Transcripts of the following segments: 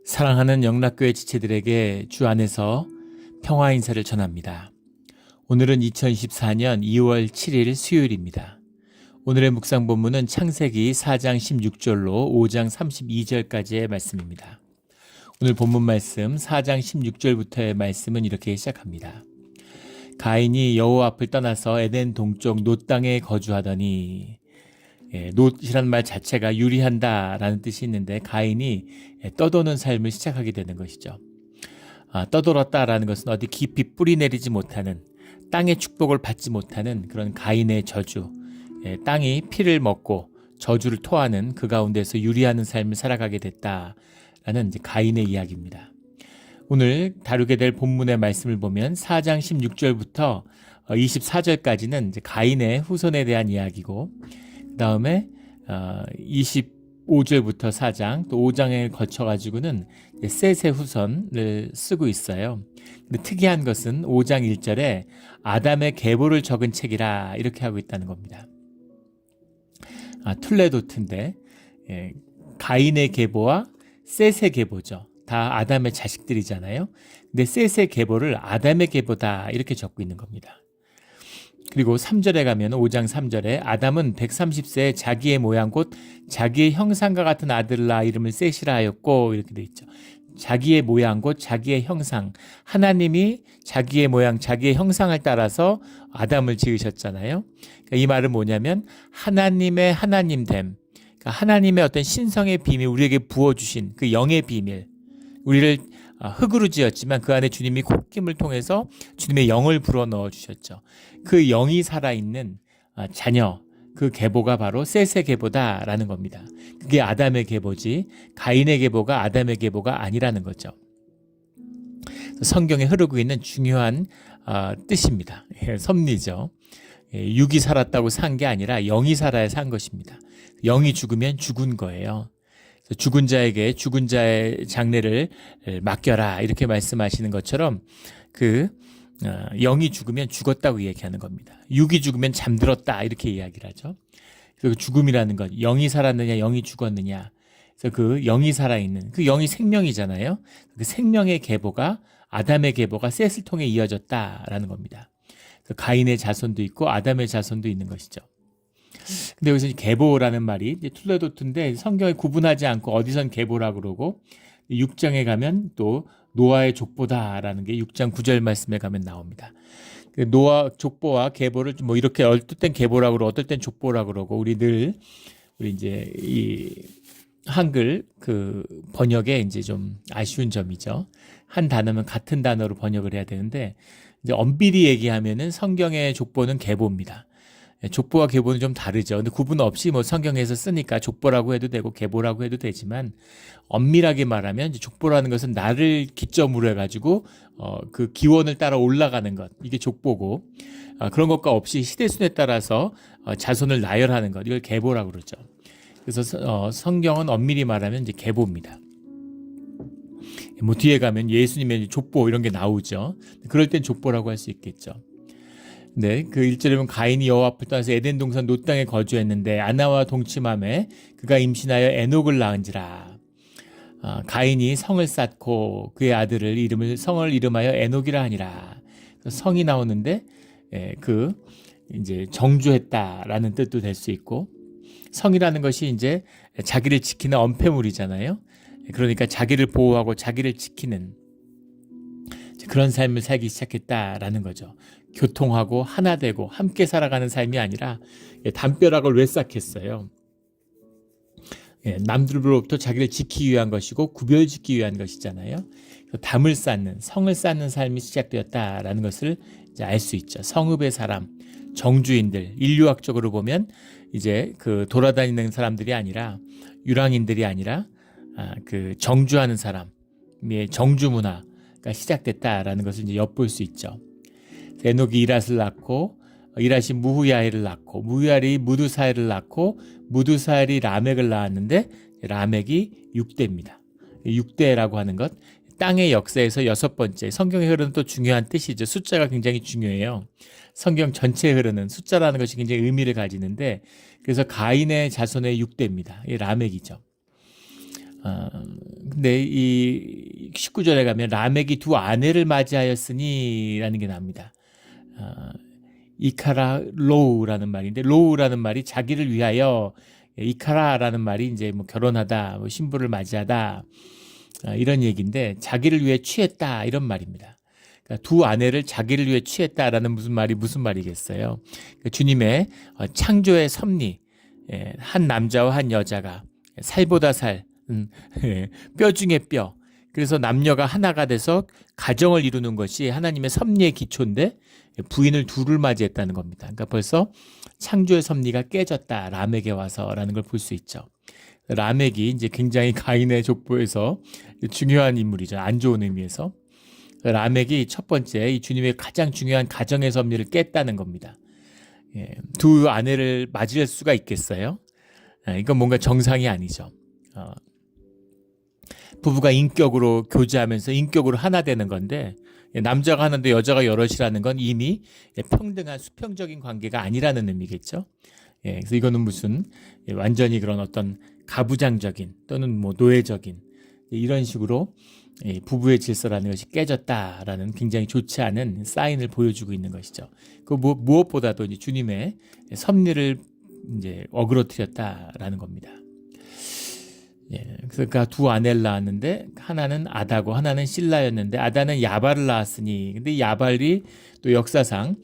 사랑하는 영락교회 지체들에게 주 안에서 평화 인사를 전합니다. 오늘은 2024년 2월 7일 수요일입니다. 오늘의 묵상 본문은 창세기 4장 16절로 5장 32절까지의 말씀입니다. 오늘 본문 말씀 4장 16절부터의 말씀은 이렇게 시작합니다. 가인이 여호와 앞을 떠나서 에덴 동쪽 놋 땅에 거주하더니, 놋이란 말 자체가 유리한다라는 뜻이 있는데 가인이 떠도는 삶을 시작하게 되는 것이죠. 떠돌았다라는 것은 어디 깊이 뿌리 내리지 못하는, 땅의 축복을 받지 못하는 그런 가인의 저주, 땅이 피를 먹고 저주를 토하는 그 가운데서 유리하는 삶을 살아가게 됐다라는 이제 가인의 이야기입니다. 오늘 다루게 될 본문의 말씀을 보면 4장 16절부터 24절까지는 이제 가인의 후손에 대한 이야기고, 그 다음에 25절부터 4장 또 5장에 거쳐가지고는 셋의 후손을 쓰고 있어요. 근데 특이한 것은 5장 1절에 아담의 계보를 적은 책이라 이렇게 하고 있다는 겁니다. 툴레도트인데 가인의 계보와 셋의 계보죠. 다 아담의 자식들이잖아요. 근데 셋의 계보를 아담의 계보다 이렇게 적고 있는 겁니다. 그리고 3절에 가면 5장 3절에 아담은 130세에 자기의 모양 곧 자기의 형상과 같은 아들을 낳아 이름을 셋이라 하였고, 이렇게 돼 있죠. 자기의 모양 곧 자기의 형상, 하나님이 자기의 모양 자기의 형상을 따라서 아담을 지으셨잖아요. 그러니까 이 말은 뭐냐면 하나님의 하나님됨, 그러니까 하나님의 어떤 신성의 비밀, 우리에게 부어주신 그 영의 비밀, 우리를 흙으로 지었지만 그 안에 주님이 콧김을 통해서 주님의 영을 불어넣어 주셨죠. 그 영이 살아있는 자녀, 그 계보가 바로 셋의 계보다라는 겁니다. 그게 아담의 계보지 가인의 계보가 아담의 계보가 아니라는 거죠. 성경에 흐르고 있는 중요한 뜻입니다. 섭리죠. 육이 살았다고 산 게 아니라 영이 살아야 산 것입니다. 영이 죽으면 죽은 거예요. 죽은 자에게 죽은 자의 장례를 맡겨라 이렇게 말씀하시는 것처럼 영이 죽으면 죽었다고 얘기하는 겁니다. 육이 죽으면 잠들었다 이렇게 이야기를 하죠. 그리고 죽음이라는 것, 영이 살았느냐 영이 죽었느냐, 그래서 그 영이 살아있는 그 영이 생명이잖아요. 그 생명의 계보가 아담의 계보가 셋을 통해 이어졌다라는 겁니다. 그래서 가인의 자손도 있고 아담의 자손도 있는 것이죠. 근데 여기서 계보라는 말이 툴레도트인데 성경에 구분하지 않고 어디선 계보라고 그러고 6장에 가면 또 노아의 족보다라는 게 6장 9절 말씀에 가면 나옵니다. 노아 족보와 계보를 뭐 이렇게 어떨 땐 계보라고 그러고 어떨 땐 족보라고 그러고 우리 이제 이 한글 그 번역에 이제 좀 아쉬운 점이죠. 한 단어면 같은 단어로 번역을 해야 되는데 이제 엄밀히 얘기하면은 성경의 족보는 계보입니다. 족보와 계보는 좀 다르죠. 근데 구분 없이 뭐 성경에서 쓰니까 족보라고 해도 되고 계보라고 해도 되지만 엄밀하게 말하면 이제 족보라는 것은 나를 기점으로 해가지고 그 기원을 따라 올라가는 것, 이게 족보고, 그런 것과 없이 시대순에 따라서 자손을 나열하는 것, 이걸 계보라고 그러죠. 그래서 성경은 엄밀히 말하면 이제 계보입니다. 뭐 뒤에 가면 예수님의 족보 이런 게 나오죠. 그럴 땐 족보라고 할 수 있겠죠. 네, 그 1절에 보면 가인이 여호와 앞을 떠나서 에덴 동산 놋 땅에 거주했는데 아나와 동침함에 그가 임신하여 에녹을 낳은지라. 가인이 성을 쌓고 그의 아들을 성을 이름하여 에녹이라 하니라. 성이 나오는데 이제 정주했다라는 뜻도 될 수 있고, 성이라는 것이 이제 자기를 지키는 엄폐물이잖아요. 그러니까 자기를 보호하고 자기를 지키는 그런 삶을 살기 시작했다라는 거죠. 교통하고 하나 되고 함께 살아가는 삶이 아니라 담벼락을 왜 쌓겠어요? 남들로부터 자기를 지키기 위한 것이고 구별짓기 위한 것이잖아요. 담을 쌓는, 성을 쌓는 삶이 시작되었다라는 것을 이제 알 수 있죠. 성읍의 사람, 정주인들, 인류학적으로 보면 이제 그 돌아다니는 사람들이 아니라 유랑인들이 아니라 그 정주하는 사람의 정주 문화가 시작됐다라는 것을 이제 엿볼 수 있죠. 에녹이 이랏을 낳고 이랏이 무후야엘을 낳고 무후야엘이 무두사엘을 낳고 무두사엘이 라멕을 낳았는데 라멕이 6대입니다. 6대라고 하는 것, 땅의 역사에서 6번째, 성경에 흐르는 또 중요한 뜻이죠. 숫자가 굉장히 중요해요. 성경 전체에 흐르는 숫자라는 것이 굉장히 의미를 가지는데, 그래서 가인의 자손의 6대입니다. 이 라멕이죠. 근데 이 19절에 가면 라멕이 두 아내를 맞이하였으니라는 게 나옵니다. 이카라 로우라는 말인데, 로우라는 말이 자기를 위하여, 이카라라는 말이 이제 뭐 결혼하다, 뭐 신부를 맞이하다, 이런 얘기인데, 자기를 위해 취했다 이런 말입니다. 그러니까 두 아내를 자기를 위해 취했다라는 무슨 말이겠어요? 그러니까 주님의 창조의 섭리, 한 남자와 한 여자가 살보다 살, 뼈 중에 뼈. 그래서 남녀가 하나가 돼서 가정을 이루는 것이 하나님의 섭리의 기초인데 부인을 둘을 맞이했다는 겁니다. 그러니까 벌써 창조의 섭리가 깨졌다. 라멕에 와서라는 걸 볼 수 있죠. 라멕이 이제 굉장히 가인의 족보에서 중요한 인물이죠. 안 좋은 의미에서. 라멕이 첫 번째 이 주님의 가장 중요한 가정의 섭리를 깼다는 겁니다. 두 아내를 맞이할 수가 있겠어요? 이건 뭔가 정상이 아니죠. 부부가 인격으로 교제하면서 인격으로 하나 되는 건데, 남자가 하나인데 여자가 여럿이라는 건 이미 평등한 수평적인 관계가 아니라는 의미겠죠. 그래서 이거는 무슨 완전히 그런 어떤 가부장적인 또는 뭐 노예적인 이런 식으로 부부의 질서라는 것이 깨졌다라는 굉장히 좋지 않은 사인을 보여주고 있는 것이죠. 그 무엇보다도 이제 주님의 섭리를 이제 어그러뜨렸다라는 겁니다. 그러니까 두 아내를 낳았는데 하나는 아다고 하나는 실라였는데 아다는 야발을 낳았으니, 근데 야발이 또 역사상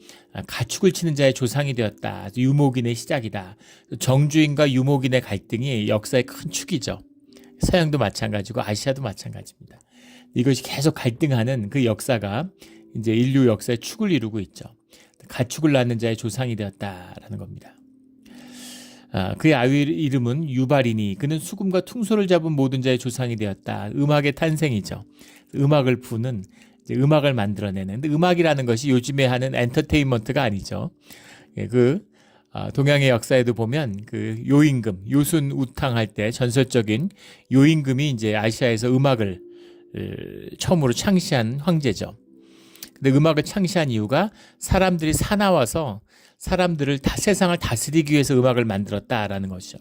가축을 치는 자의 조상이 되었다. 유목인의 시작이다. 정주인과 유목인의 갈등이 역사의 큰 축이죠. 서양도 마찬가지고 아시아도 마찬가지입니다. 이것이 계속 갈등하는 그 역사가 이제 인류 역사의 축을 이루고 있죠. 가축을 낳는 자의 조상이 되었다라는 겁니다. 그의 아위 이름은 유발이니 그는 수금과 퉁소를 잡은 모든 자의 조상이 되었다. 음악의 탄생이죠. 음악을 부는, 음악을 만들어내는. 근데 음악이라는 것이 요즘에 하는 엔터테인먼트가 아니죠. 동양의 역사에도 보면 그 요임금, 요순 우탕 할 때 전설적인 요임금이 이제 아시아에서 음악을 처음으로 창시한 황제죠. 근데 음악을 창시한 이유가 사람들이 사나워서 사람들을 세상을 다스리기 위해서 음악을 만들었다라는 것이죠.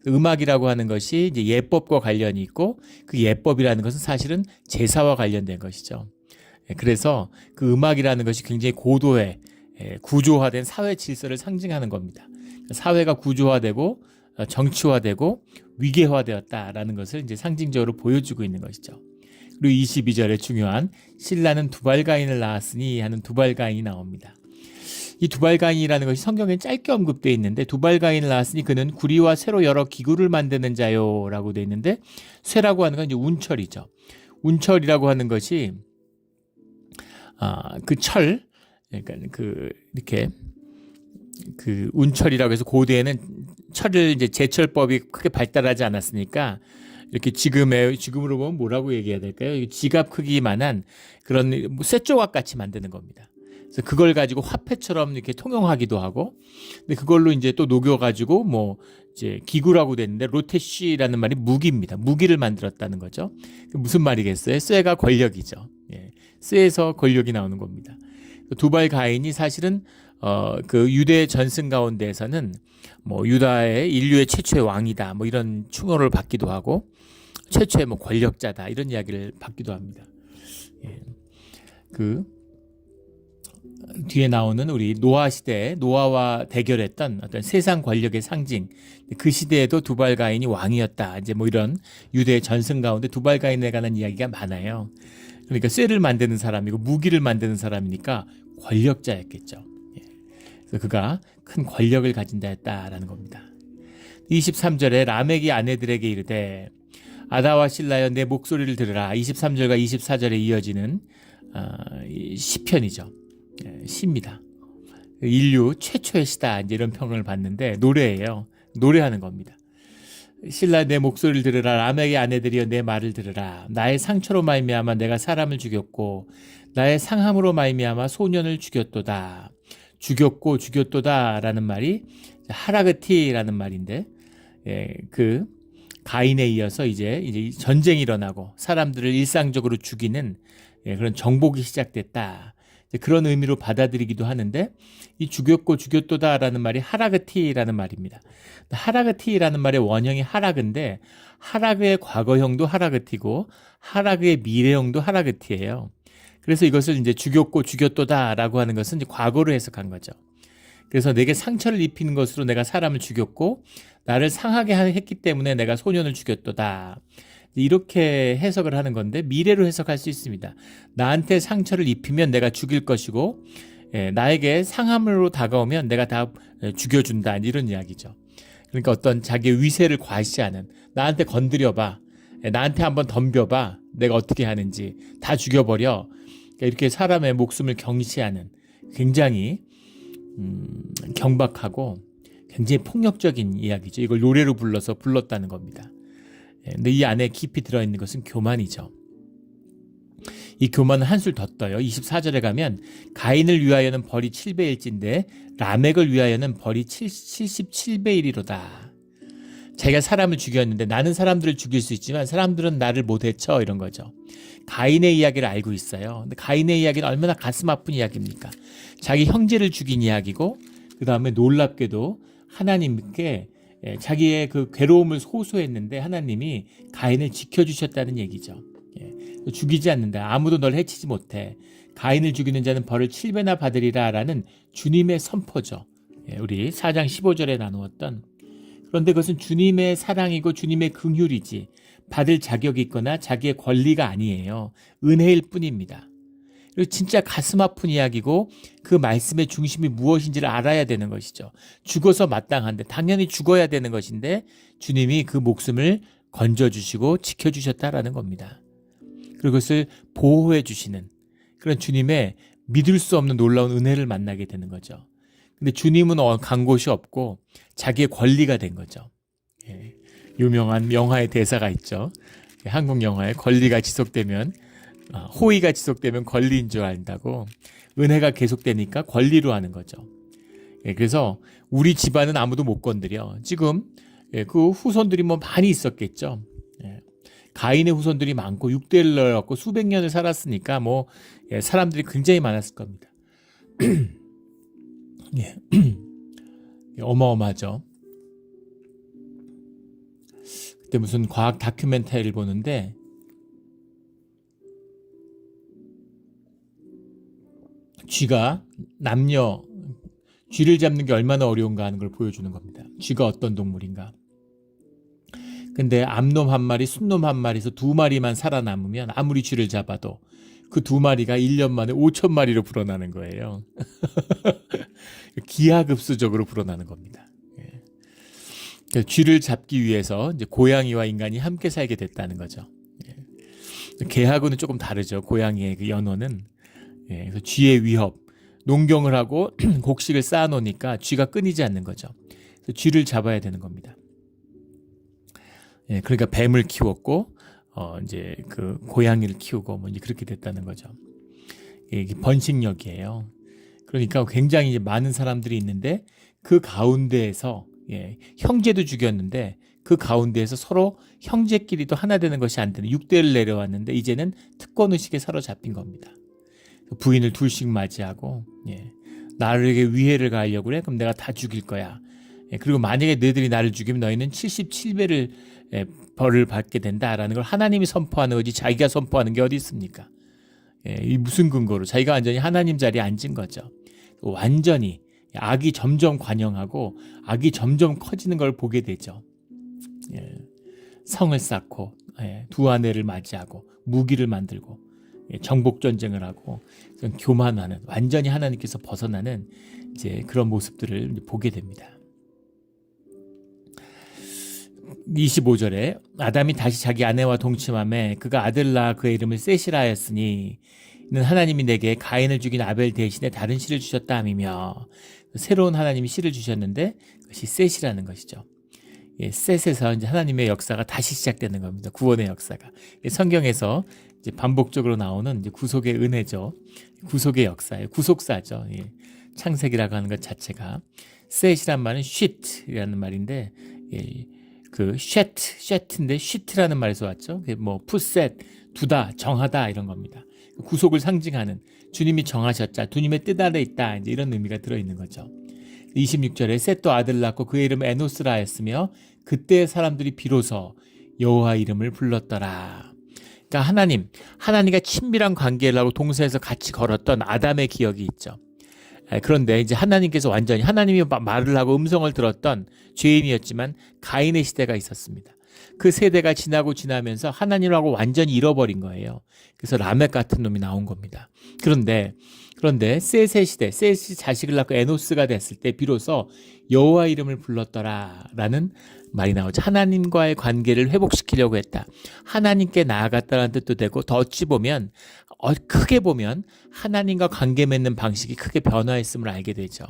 음악이라고 하는 것이 이제 예법과 관련이 있고 그 예법이라는 것은 사실은 제사와 관련된 것이죠. 그래서 그 음악이라는 것이 굉장히 고도의 구조화된 사회 질서를 상징하는 겁니다. 사회가 구조화되고 정치화되고 위계화되었다라는 것을 이제 상징적으로 보여주고 있는 것이죠. 그리고 22절에 중요한 신라는 두발가인을 낳았으니 하는 두발가인이 나옵니다. 이 두발가인이라는 것이 성경에 짧게 언급되어 있는데, 두발가인을 낳았으니 그는 구리와 쇠로 여러 기구를 만드는 자요 라고 되어 있는데, 쇠라고 하는 건 이제 운철이죠. 운철이라고 하는 것이 그 철, 그러니까 이렇게 운철이라고 해서 고대에는 철을 이제 제철법이 크게 발달하지 않았으니까 이렇게 지금으로 보면 뭐라고 얘기해야 될까요? 지갑 크기만한 그런 쇠조각 같이 만드는 겁니다. 그래서 그걸 가지고 화폐처럼 이렇게 통용하기도 하고, 근데 그걸로 이제 또 녹여가지고 뭐 이제 기구라고 됐는데, 로테쉬라는 말이 무기입니다. 무기를 만들었다는 거죠. 무슨 말이겠어요? 쇠가 권력이죠. 쇠에서 권력이 나오는 겁니다. 두발 가인이 사실은 그 유대 전승 가운데에서는 뭐 유다의 인류의 최초의 왕이다, 뭐 이런 충호를 받기도 하고 최초의 뭐 권력자다 이런 이야기를 받기도 합니다. 그 뒤에 나오는 우리 노아 시대에 노아와 대결했던 어떤 세상 권력의 상징, 그 시대에도 두발 가인이 왕이었다. 이제 뭐 이런 유대의 전승 가운데 두발 가인에 관한 이야기가 많아요. 그러니까 쇠를 만드는 사람이고 무기를 만드는 사람이니까 권력자였겠죠. 그래서 그가 큰 권력을 가진다 했다라는 겁니다. 23절에 라멕이 아내들에게 이르되 아다와 실라여 내 목소리를 들으라. 23절과 24절에 이어지는 시편이죠. 시입니다. 인류 최초의 시다, 이제 이런 평을 받는데 노래예요. 노래하는 겁니다. 실라 내 목소리를 들으라. 라멕의 아내들이여 내 말을 들으라. 나의 상처로 말미암아 내가 사람을 죽였고 나의 상함으로 말미암아 소년을 죽였도다. 죽였도다라는 말이 하라그티라는 말인데, 그 가인에 이어서 이제 전쟁이 일어나고 사람들을 일상적으로 죽이는 그런 정복이 시작됐다. 이제 그런 의미로 받아들이기도 하는데, 이 죽였고 죽였도다라는 말이 하라그티라는 말입니다. 하라그티라는 말의 원형이 하라그인데, 하라그의 과거형도 하라그티고 하라그의 미래형도 하라그티예요. 그래서 이것을 이제 죽였고 죽였도다라고 하는 것은 이제 과거로 해석한 거죠. 그래서 내게 상처를 입히는 것으로 내가 사람을 죽였고 나를 상하게 했기 때문에 내가 소년을 죽였도다. 이렇게 해석을 하는 건데, 미래로 해석할 수 있습니다. 나한테 상처를 입히면 내가 죽일 것이고, 나에게 상함으로 다가오면 내가 다 죽여준다, 이런 이야기죠. 그러니까 어떤 자기의 위세를 과시하는, 나한테 건드려봐, 나한테 한번 덤벼봐, 내가 어떻게 하는지 다 죽여버려. 그러니까 이렇게 사람의 목숨을 경시하는, 굉장히 경박하고 굉장히 폭력적인 이야기죠. 이걸 노래로 불렀다는 겁니다. 근데 이 안에 깊이 들어있는 것은 교만이죠. 이 교만은 한술 더 떠요. 24절에 가면 가인을 위하여는 벌이 7배일진데 라멕을 위하여는 벌이 77배이리로다. 자기가 사람을 죽였는데 나는 사람들을 죽일 수 있지만 사람들은 나를 못 해쳐, 이런 거죠. 가인의 이야기를 알고 있어요. 근데 가인의 이야기는 얼마나 가슴 아픈 이야기입니까? 자기 형제를 죽인 이야기고, 그 다음에 놀랍게도 하나님께 자기의 그 괴로움을 호소했는데 하나님이 가인을 지켜주셨다는 얘기죠. 죽이지 않는다. 아무도 널 해치지 못해. 가인을 죽이는 자는 벌을 7배나 받으리라 라는 주님의 선포죠. 우리 4장 15절에 나누었던. 그런데 그것은 주님의 사랑이고 주님의 긍휼이지 받을 자격이 있거나 자기의 권리가 아니에요. 은혜일 뿐입니다. 그리고 진짜 가슴 아픈 이야기고, 그 말씀의 중심이 무엇인지를 알아야 되는 것이죠. 죽어서 마땅한데, 당연히 죽어야 되는 것인데 주님이 그 목숨을 건져주시고 지켜주셨다라는 겁니다. 그것을 보호해 주시는 그런 주님의 믿을 수 없는 놀라운 은혜를 만나게 되는 거죠. 근데 주님은 간 곳이 없고 자기의 권리가 된 거죠. 유명한 영화의 대사가 있죠. 한국 영화에 권리가 지속되면, 호의가 지속되면 권리인 줄 안다고. 은혜가 계속되니까 권리로 하는 거죠. 그래서 우리 집안은 아무도 못 건드려. 지금 그 후손들이 뭐 많이 있었겠죠. 가인의 후손들이 많고 6대를 낳았고 수백 년을 살았으니까 뭐 사람들이 굉장히 많았을 겁니다. 어마어마하죠. 그때 무슨 과학 다큐멘터리를 보는데, 쥐를 잡는 게 얼마나 어려운가 하는 걸 보여주는 겁니다. 쥐가 어떤 동물인가. 근데 암놈 한 마리, 순놈 한 마리에서 2마리만 살아남으면 아무리 쥐를 잡아도 그 2마리가 1년 만에 5,000마리로 불어나는 거예요. 기하급수적으로 불어나는 겁니다. 쥐를 잡기 위해서 이제 고양이와 인간이 함께 살게 됐다는 거죠. 개하고는 조금 다르죠. 고양이의 그 연어는. 그래서 쥐의 위협, 농경을 하고 곡식을 쌓아놓으니까 쥐가 끊이지 않는 거죠. 그래서 쥐를 잡아야 되는 겁니다. 그러니까 뱀을 키웠고, 이제 그 고양이를 키우고 뭐 이제 그렇게 됐다는 거죠. 이게 번식력이에요. 그러니까 굉장히 이제 많은 사람들이 있는데 그 가운데에서 형제도 죽였는데 그 가운데에서 서로 형제끼리도 하나 되는 것이 안 되는 6대를 내려왔는데 이제는 특권의식에 사로잡힌 겁니다. 부인을 둘씩 맞이하고, 나에게 위해를 가하려고 그래? 그럼 내가 다 죽일 거야. 그리고 만약에 너희들이 나를 죽이면 너희는 77배를 벌을 받게 된다라는 걸 하나님이 선포하는 거지 자기가 선포하는 게 어디 있습니까? 이 무슨 근거로? 자기가 완전히 하나님 자리에 앉은 거죠. 완전히 악이 점점 관영하고 악이 점점 커지는 걸 보게 되죠. 성을 쌓고, 두 아내를 맞이하고 무기를 만들고 정복 전쟁을 하고 교만하는, 완전히 하나님께서 벗어나는 이제 그런 모습들을 보게 됩니다. 25절에 아담이 다시 자기 아내와 동침하매 그가 아들 낳아 그의 이름을 셋이라 하였으니 이는 하나님이 내게 가인을 죽인 아벨 대신에 다른 씨를 주셨다 함이며, 새로운 하나님이 씨를 주셨는데 그것이 셋이라는 것이죠. 셋에서 이제 하나님의 역사가 다시 시작되는 겁니다. 구원의 역사가. 성경에서 이제 반복적으로 나오는 이제 구속의 은혜죠. 구속의 역사예요. 구속사죠. 창세기라고 하는 것 자체가. 셋이란 말은 쉿이라는 말인데, 그 쉐트인데 쉬트라는 말에서 왔죠. 뭐 푸셋, 두다, 정하다 이런 겁니다. 구속을 상징하는 주님이 정하셨자, 주님의 뜻 아래 있다, 이제 이런 의미가 들어있는 거죠. 26절에 셋도 아들 낳고 그의 이름을 에노스라 하였으며 그때 사람들이 비로소 여호와 이름을 불렀더라. 그러니까 하나님과 친밀한 관계를 하고 동서에서 같이 걸었던 아담의 기억이 있죠. 그런데 이제 하나님께서 완전히 하나님이 말을 하고 음성을 들었던 죄인이었지만 가인의 시대가 있었습니다. 그 세대가 지나면서 하나님하고 완전히 잃어버린 거예요. 그래서 라멕 같은 놈이 나온 겁니다. 그런데 셋의 시대, 셋이 자식을 낳고 에노스가 됐을 때 비로소 여호와 이름을 불렀더라라는 말이 나오죠. 하나님과의 관계를 회복시키려고 했다. 하나님께 나아갔다는 뜻도 되고 더 어찌 보면 크게 보면 하나님과 관계 맺는 방식이 크게 변화했음을 알게 되죠.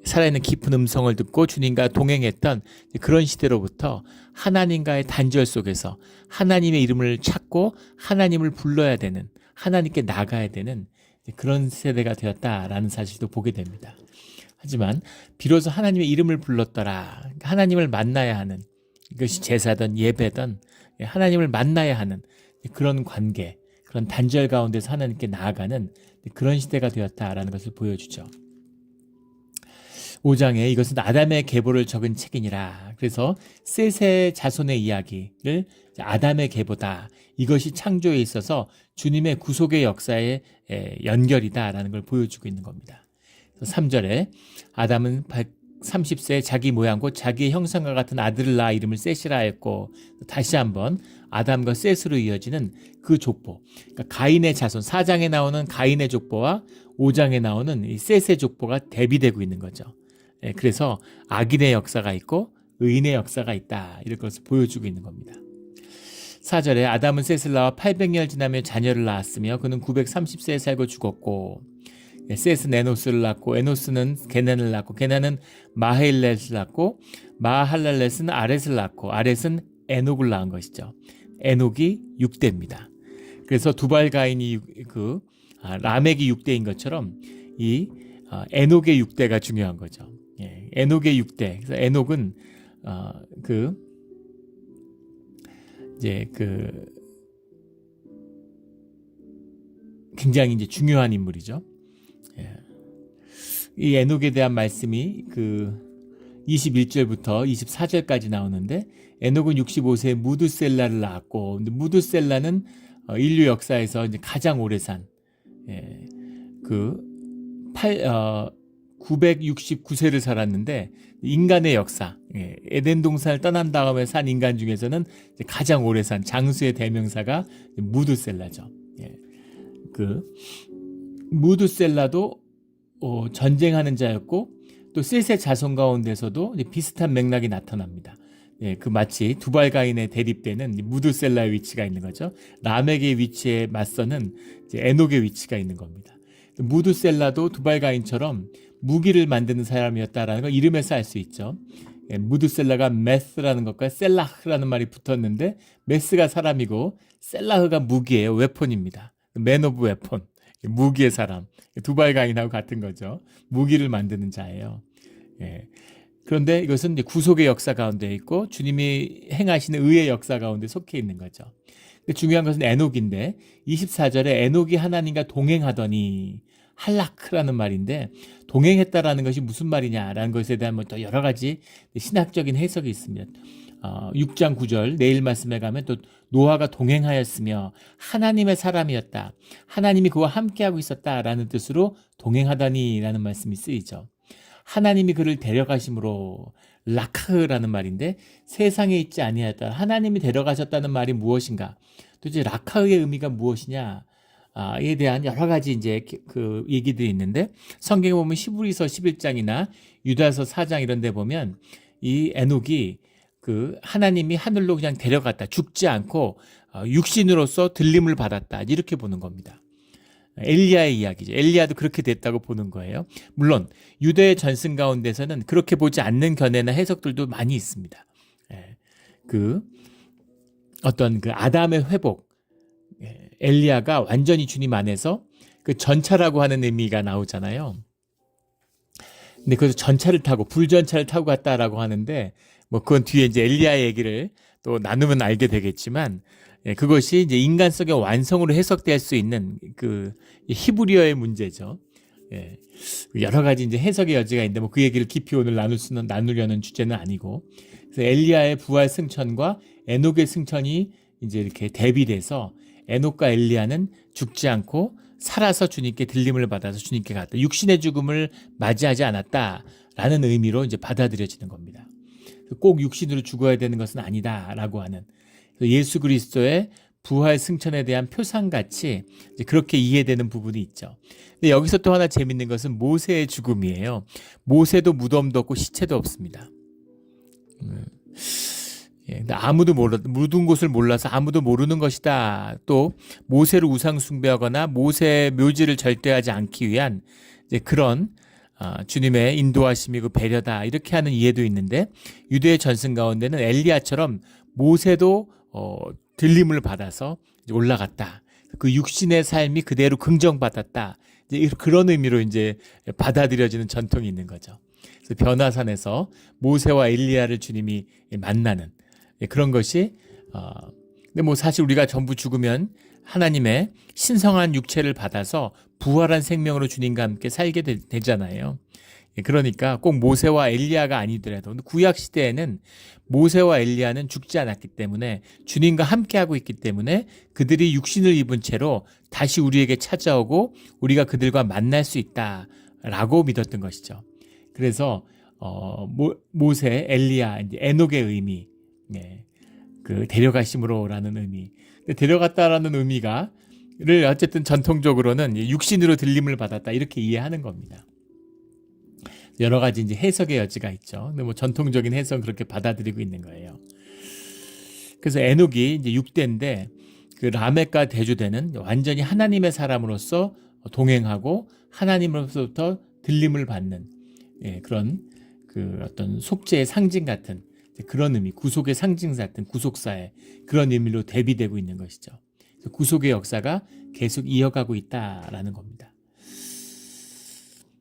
살아있는 깊은 음성을 듣고 주님과 동행했던 그런 시대로부터 하나님과의 단절 속에서 하나님의 이름을 찾고 하나님을 불러야 되는, 하나님께 나가야 되는 그런 세대가 되었다라는 사실도 보게 됩니다. 하지만 비로소 하나님의 이름을 불렀더라. 하나님을 만나야 하는, 이것이 제사든 예배든 하나님을 만나야 하는 그런 관계, 그런 단절 가운데서 하나님께 나아가는 그런 시대가 되었다라는 것을 보여주죠. 5장에 이것은 아담의 계보를 적은 책이니라. 그래서 셋의 자손의 이야기를 아담의 계보다, 이것이 창조에 있어서 주님의 구속의 역사의 연결이다라는 걸 보여주고 있는 겁니다. 3절에 아담은 30세에 자기 모양 곧 자기의 형상과 같은 아들을 낳아 이름을 셋이라 했고, 다시 한번 아담과 셋으로 이어지는 그 족보, 그러니까 가인의 자손, 4장에 나오는 가인의 족보와 5장에 나오는 이 셋의 족보가 대비되고 있는 거죠. 그래서 악인의 역사가 있고 의인의 역사가 있다, 이런 것을 보여주고 있는 겁니다. 4절에 아담은 셋을 낳아 800년 지나며 자녀를 낳았으며 그는 930세에 살고 죽었고, 셋은 에노스를 낳고 에노스는 게난을 낳고 게난은 마헬렛을 낳고 마할랄렛은 아렛을 낳고 아렛은 에녹을 낳은 것이죠. 에녹이 6대입니다. 그래서 두발 가인이 라멕이 6대인 것처럼 이 에녹의 6대가 중요한 거죠. 에녹의 6대. 그래서 에녹은 굉장히 이제 중요한 인물이죠. 이 에녹에 대한 말씀이 21절부터 24절까지 나오는데, 에녹은 65세에 무드셀라를 낳았고, 근데 무드셀라는 인류 역사에서 이제 가장 오래 산 969세를 살았는데, 인간의 역사, 에덴 동산을 떠난 다음에 산 인간 중에서는 가장 오래 산 장수의 대명사가 무드셀라죠. 무드셀라도 전쟁하는 자였고, 또 셋의 자손 가운데서도 비슷한 맥락이 나타납니다. 마치 두발 가인에 대립되는 무드셀라의 위치가 있는 거죠. 라멕의 위치에 맞서는 에녹의 위치가 있는 겁니다. 무드셀라도 두발 가인처럼 무기를 만드는 사람이었다라는 걸 이름에서 알 수 있죠. 무드셀라가 메스라는 것과 셀라흐라는 말이 붙었는데, 메스가 사람이고 셀라흐가 무기예요. 웨폰입니다. 맨 오브 웨폰, 무기의 사람. 두발 가인하고 같은 거죠. 무기를 만드는 자예요. 그런데 이것은 이제 구속의 역사 가운데 있고 주님이 행하시는 의의 역사 가운데 속해 있는 거죠. 근데 중요한 것은 에녹인데, 24절에 에녹이 하나님과 동행하더니, 할라크라는 말인데 동행했다라는 것이 무슨 말이냐라는 것에 대한 또 여러 가지 신학적인 해석이 있습니다. 6장 9절 내일 말씀에 가면 또 노아가 동행하였으며 하나님의 사람이었다, 하나님이 그와 함께하고 있었다라는 뜻으로 동행하더니라는 말씀이 쓰이죠. 하나님이 그를 데려가심으로, 라카흐라는 말인데 세상에 있지 아니하였다, 하나님이 데려가셨다는 말이 무엇인가, 도대체 라카흐의 의미가 무엇이냐, 에 대한 여러 가지 이제 그 얘기들이 있는데, 성경에 보면 히브리서 11장이나 유다서 4장 이런 데 보면 이 에녹이 하나님이 하늘로 그냥 데려갔다, 죽지 않고 육신으로서 들림을 받았다, 이렇게 보는 겁니다. 엘리야의 이야기죠. 엘리야도 그렇게 됐다고 보는 거예요. 물론 유대의 전승 가운데서는 그렇게 보지 않는 견해나 해석들도 많이 있습니다. 어떤 아담의 회복, 엘리야가 완전히 주님 안에서 전차라고 하는 의미가 나오잖아요. 근데 그래서 전차를 타고 불전차를 타고 갔다라고 하는데, 뭐 그건 뒤에 이제 엘리야 얘기를 또 나누면 알게 되겠지만, 그것이 이제 인간성의 완성으로 해석될 수 있는 그 히브리어의 문제죠. 예. 여러 가지 이제 해석의 여지가 있는데 뭐 그 얘기를 깊이 오늘 나누려는 주제는 아니고, 그래서 엘리야의 부활 승천과 에녹의 승천이 이제 이렇게 대비돼서 에녹과 엘리야는 죽지 않고 살아서 주님께 들림을 받아서 주님께 갔다. 육신의 죽음을 맞이하지 않았다라는 의미로 이제 받아들여지는 겁니다. 꼭 육신으로 죽어야 되는 것은 아니다라고 하는 예수 그리스도의 부활 승천에 대한 표상같이 이제 그렇게 이해되는 부분이 있죠. 근데 여기서 또 하나 재밌는 것은 모세의 죽음이에요. 모세도 무덤도 없고 시체도 없습니다. 근데 아무도 묻은 곳을 몰라서 아무도 모르는 것이다. 또 모세를 우상 숭배하거나 모세의 묘지를 절대하지 않기 위한 이제 그런 주님의 인도하심이고 배려다 이렇게 하는 이해도 있는데, 유대의 전승 가운데는 엘리야처럼 모세도 들림을 받아서 이제 올라갔다. 그 육신의 삶이 그대로 긍정받았다. 이제 그런 의미로 이제 받아들여지는 전통이 있는 거죠. 그래서 변화산에서 모세와 엘리야를 주님이 만나는 그런 것이 근데 뭐 사실 우리가 전부 죽으면 하나님의 신성한 육체를 받아서 부활한 생명으로 주님과 함께 살게 되잖아요. 그러니까 꼭 모세와 엘리야가 아니더라도 구약 시대에는 모세와 엘리야는 죽지 않았기 때문에 주님과 함께하고 있기 때문에 그들이 육신을 입은 채로 다시 우리에게 찾아오고 우리가 그들과 만날 수 있다라고 믿었던 것이죠. 그래서 모세, 엘리야, 이제 에녹의 의미, 그 데려가심으로라는 의미, 데려갔다라는 의미가를 어쨌든 전통적으로는 육신으로 들림을 받았다 이렇게 이해하는 겁니다. 여러 가지 이제 해석의 여지가 있죠. 근데 뭐 전통적인 해석은 그렇게 받아들이고 있는 거예요. 그래서 에녹이 이제 6대인데 그 라멕과 대조되는 완전히 하나님의 사람으로서 동행하고 하나님으로부터 들림을 받는 그런 그 어떤 속죄의 상징 같은 그런 의미, 구속의 상징 같은 구속사의 그런 의미로 대비되고 있는 것이죠. 구속의 역사가 계속 이어가고 있다라는 겁니다.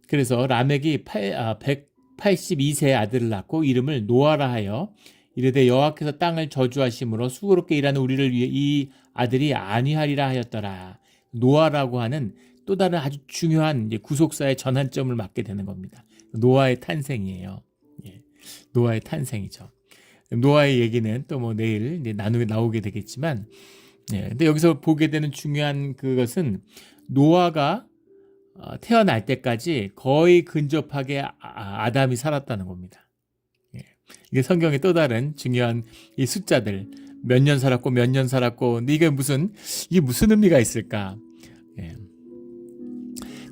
그래서 라멕이 182세의 아들을 낳고 이름을 노아라 하여 이르되 여호와께서 땅을 저주하심으로 수고롭게 일하는 우리를 위해 이 아들이 안위하리라 하였더라. 노아라고 하는 또 다른 아주 중요한 이제 구속사의 전환점을 맞게 되는 겁니다. 노아의 탄생이에요. 노아의 탄생이죠. 노아의 얘기는 또 뭐 내일 이제 나오게 되겠지만, 근데 여기서 보게 되는 중요한 그것은 노아가 태어날 때까지 거의 근접하게 아담이 살았다는 겁니다. 이게 성경의 또 다른 중요한 이 숫자들, 몇 년 살았고 몇 년 살았고, 근데 이게 무슨 의미가 있을까?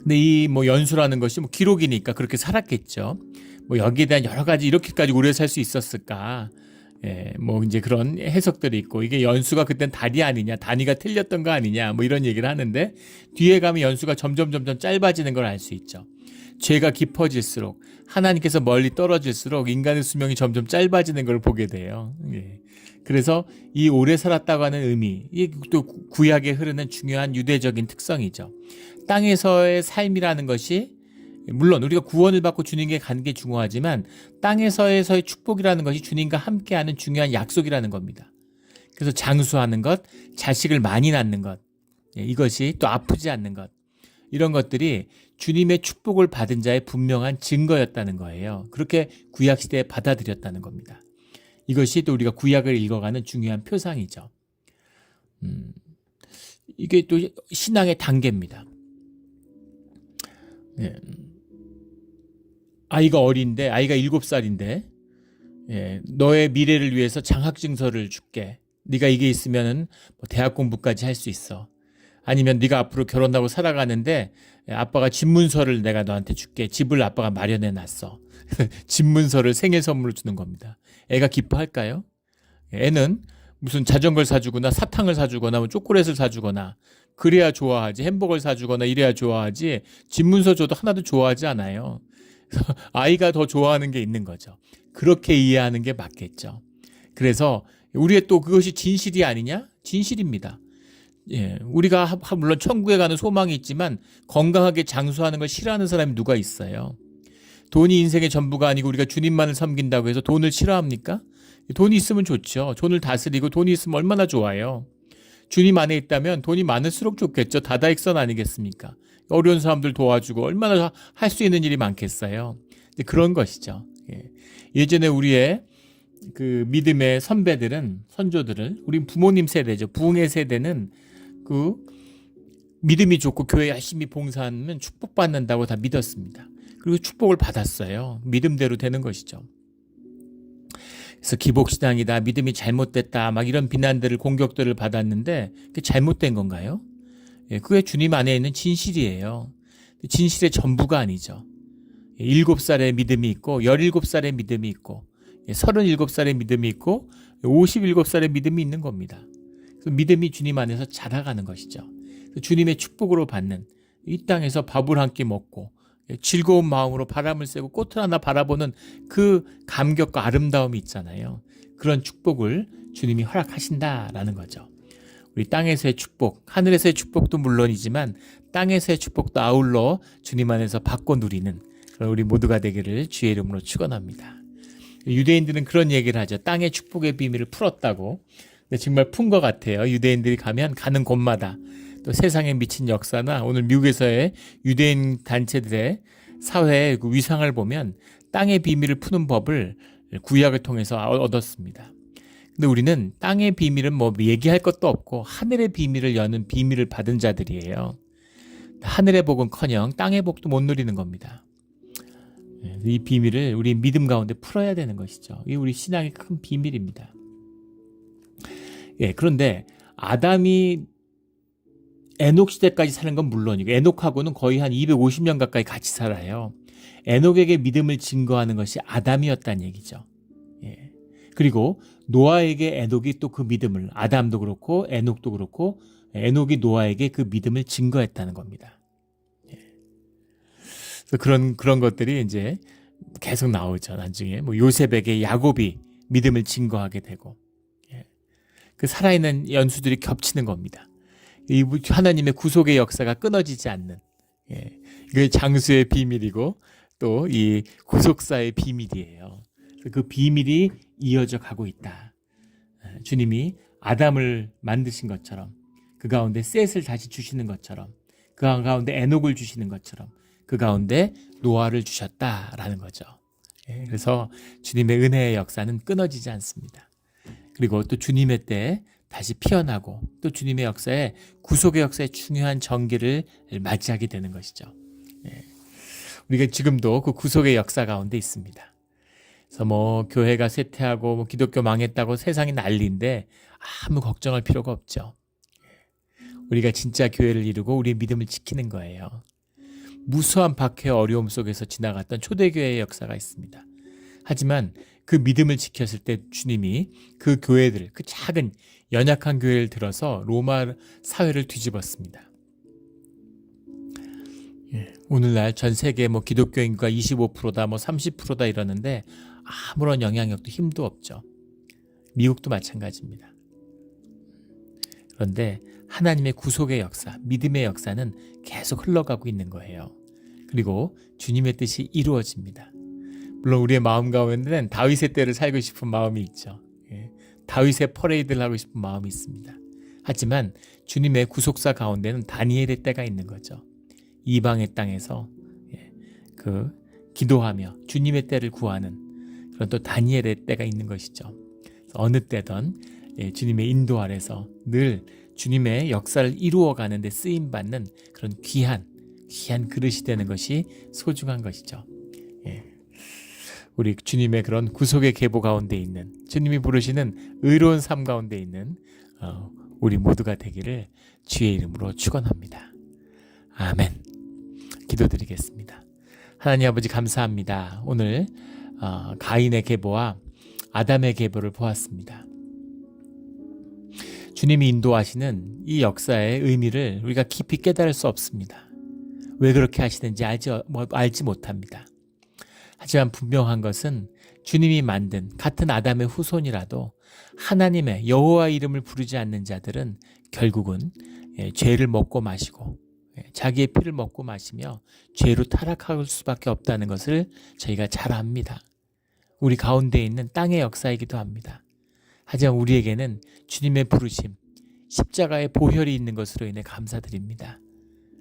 근데 이 뭐 연수라는 것이 뭐 기록이니까 그렇게 살았겠죠. 뭐 여기에 대한 여러 가지 이렇게까지 오래 살 수 있었을까? 뭐 이제 그런 해석들이 있고, 이게 연수가 그땐 달이 아니냐, 단위가 틀렸던 거 아니냐, 뭐 이런 얘기를 하는데, 뒤에 가면 연수가 점점 짧아지는 걸 알 수 있죠. 죄가 깊어질수록, 하나님께서 멀리 떨어질수록 인간의 수명이 점점 짧아지는 걸 보게 돼요. 그래서 이 오래 살았다고 하는 의미, 이 또 구약에 흐르는 중요한 유대적인 특성이죠. 땅에서의 삶이라는 것이 물론 우리가 구원을 받고 주님께 가는 게 중요하지만 땅에서의 축복이라는 것이 주님과 함께하는 중요한 약속이라는 겁니다. 그래서 장수하는 것, 자식을 많이 낳는 것, 이것이 또 아프지 않는 것, 이런 것들이 주님의 축복을 받은 자의 분명한 증거였다는 거예요. 그렇게 구약시대에 받아들였다는 겁니다. 이것이 또 우리가 구약을 읽어가는 중요한 표상이죠. 이게 또 신앙의 단계입니다. 아이가 어린데, 아이가 7살인데 너의 미래를 위해서 장학증서를 줄게. 네가 이게 있으면은 뭐 대학 공부까지 할 수 있어. 아니면 네가 앞으로 결혼하고 살아가는데 아빠가 집문서를 내가 너한테 줄게. 집을 아빠가 마련해 놨어. 집문서를 생일 선물로 주는 겁니다. 애가 기뻐할까요? 애는 무슨 자전거를 사주거나 사탕을 사주거나 뭐 초콜릿을 사주거나 그래야 좋아하지, 햄버거를 사주거나 이래야 좋아하지, 집문서 줘도 하나도 좋아하지 않아요. 아이가 더 좋아하는 게 있는 거죠. 그렇게 이해하는 게 맞겠죠. 그래서 우리의 또 그것이 진실이 아니냐? 진실입니다. 우리가 물론 천국에 가는 소망이 있지만 건강하게 장수하는 걸 싫어하는 사람이 누가 있어요? 돈이 인생의 전부가 아니고 우리가 주님만을 섬긴다고 해서 돈을 싫어합니까? 돈이 있으면 좋죠. 돈을 다스리고 돈이 있으면 얼마나 좋아요. 주님 안에 있다면 돈이 많을수록 좋겠죠. 다다익선 아니겠습니까? 어려운 사람들 도와주고 얼마나 할 수 있는 일이 많겠어요. 그런 것이죠. 예전에 우리의 그 믿음의 선배들은, 선조들은, 우리 부모님 세대죠. 부흥의 세대는 그 믿음이 좋고 교회 열심히 봉사하면 축복받는다고 다 믿었습니다. 그리고 축복을 받았어요. 믿음대로 되는 것이죠. 그래서 기복신앙이다, 믿음이 잘못됐다, 막 이런 비난들을, 공격들을 받았는데 그게 잘못된 건가요? 그게 주님 안에 있는 진실이에요. 진실의 전부가 아니죠. 7살의 믿음이 있고 17살의 믿음이 있고 37살의 믿음이 있고 57살의 믿음이 있는 겁니다. 그 믿음이 주님 안에서 자라가는 것이죠. 주님의 축복으로 받는, 이 땅에서 밥을 한 끼 먹고 즐거운 마음으로 바람을 쐬고 꽃을 하나 바라보는 그 감격과 아름다움이 있잖아요. 그런 축복을 주님이 허락하신다라는 거죠. 우리 땅에서의 축복, 하늘에서의 축복도 물론이지만 땅에서의 축복도 아울러 주님 안에서 받고 누리는 그런 우리 모두가 되기를 주의 이름으로 축원합니다. 유대인들은 그런 얘기를 하죠. 땅의 축복의 비밀을 풀었다고. 근데 정말 푼 것 같아요. 유대인들이 가는 곳마다 또 세상에 미친 역사나 오늘 미국에서의 유대인 단체들의 사회의 그 위상을 보면 땅의 비밀을 푸는 법을 구약을 통해서 얻었습니다. 근데 우리는 땅의 비밀은 뭐 얘기할 것도 없고 하늘의 비밀을 여는 비밀을 받은 자들이에요. 하늘의 복은커녕 땅의 복도 못 누리는 겁니다. 이 비밀을 우리 믿음 가운데 풀어야 되는 것이죠. 이게 우리 신앙의 큰 비밀입니다. 그런데 아담이 에녹 시대까지 사는 건 물론이고 에녹하고는 거의 한 250년 가까이 같이 살아요. 에녹에게 믿음을 증거하는 것이 아담이었다는 얘기죠. 그리고 노아에게 에녹이 또 그 믿음을, 아담도 그렇고 에녹도 그렇고 에녹이 노아에게 그 믿음을 증거했다는 겁니다. 그래서 그런 것들이 이제 계속 나오죠. 나중에 뭐 요셉에게 야곱이 믿음을 증거하게 되고, 그 살아있는 연수들이 겹치는 겁니다. 이 하나님의 구속의 역사가 끊어지지 않는, 이게 장수의 비밀이고 또 이 구속사의 비밀이에요. 그 비밀이 이어져 가고 있다. 주님이 아담을 만드신 것처럼, 그 가운데 셋을 다시 주시는 것처럼, 그 가운데 에녹을 주시는 것처럼 그 가운데 노아를 주셨다라는 거죠. 그래서 주님의 은혜의 역사는 끊어지지 않습니다. 그리고 또 주님의 때에 다시 피어나고 또 주님의 역사에, 구속의 역사에 중요한 전기를 맞이하게 되는 것이죠. 우리가 지금도 그 구속의 역사 가운데 있습니다. 그래서 뭐 교회가 쇠퇴하고 뭐 기독교 망했다고 세상이 난리인데 아무 걱정할 필요가 없죠. 우리가 진짜 교회를 이루고 우리의 믿음을 지키는 거예요. 무수한 박해와 어려움 속에서 지나갔던 초대교회의 역사가 있습니다. 하지만 그 믿음을 지켰을 때 주님이 그 교회들, 그 작은 연약한 교회를 들어서 로마 사회를 뒤집었습니다. 오늘날 전 세계 뭐 기독교 인구가 25%다, 뭐 30%다 이러는데 아무런 영향력도 힘도 없죠. 미국도 마찬가지입니다. 그런데 하나님의 구속의 역사, 믿음의 역사는 계속 흘러가고 있는 거예요. 그리고 주님의 뜻이 이루어집니다. 물론 우리의 마음 가운데는 다윗의 때를 살고 싶은 마음이 있죠. 다윗의 퍼레이드를 하고 싶은 마음이 있습니다. 하지만 주님의 구속사 가운데는 다니엘의 때가 있는 거죠. 이방의 땅에서 기도하며 주님의 때를 구하는 그런 또 다니엘의 때가 있는 것이죠. 어느 때든 주님의 인도 아래서 늘 주님의 역사를 이루어가는 데 쓰임받는 그런 귀한 그릇이 되는 것이 소중한 것이죠. 우리 주님의 그런 구속의 계보 가운데 있는, 주님이 부르시는 의로운 삶 가운데 있는 우리 모두가 되기를 주의 이름으로 축원합니다. 아멘. 기도드리겠습니다. 하나님 아버지 감사합니다. 오늘 가인의 계보와 아담의 계보를 보았습니다. 주님이 인도하시는 이 역사의 의미를 우리가 깊이 깨달을 수 없습니다. 왜 그렇게 하시는지 알지 못합니다. 하지만 분명한 것은 주님이 만든 같은 아담의 후손이라도 하나님의 여호와 이름을 부르지 않는 자들은 결국은 죄를 먹고 마시고 자기의 피를 먹고 마시며 죄로 타락할 수밖에 없다는 것을 저희가 잘 압니다. 우리 가운데 있는 땅의 역사이기도 합니다. 하지만 우리에게는 주님의 부르심, 십자가의 보혈이 있는 것으로 인해 감사드립니다.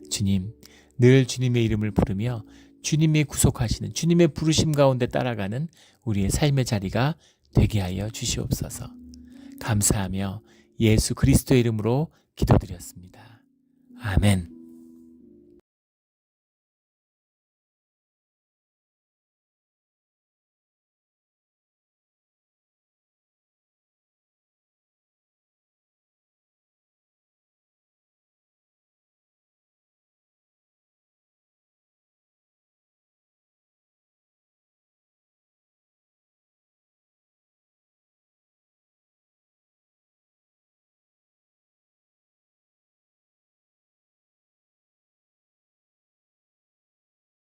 주님, 늘 주님의 이름을 부르며 주님이 구속하시는 주님의 부르심 가운데 따라가는 우리의 삶의 자리가 되게 하여 주시옵소서. 감사하며 예수 그리스도의 이름으로 기도드렸습니다. 아멘.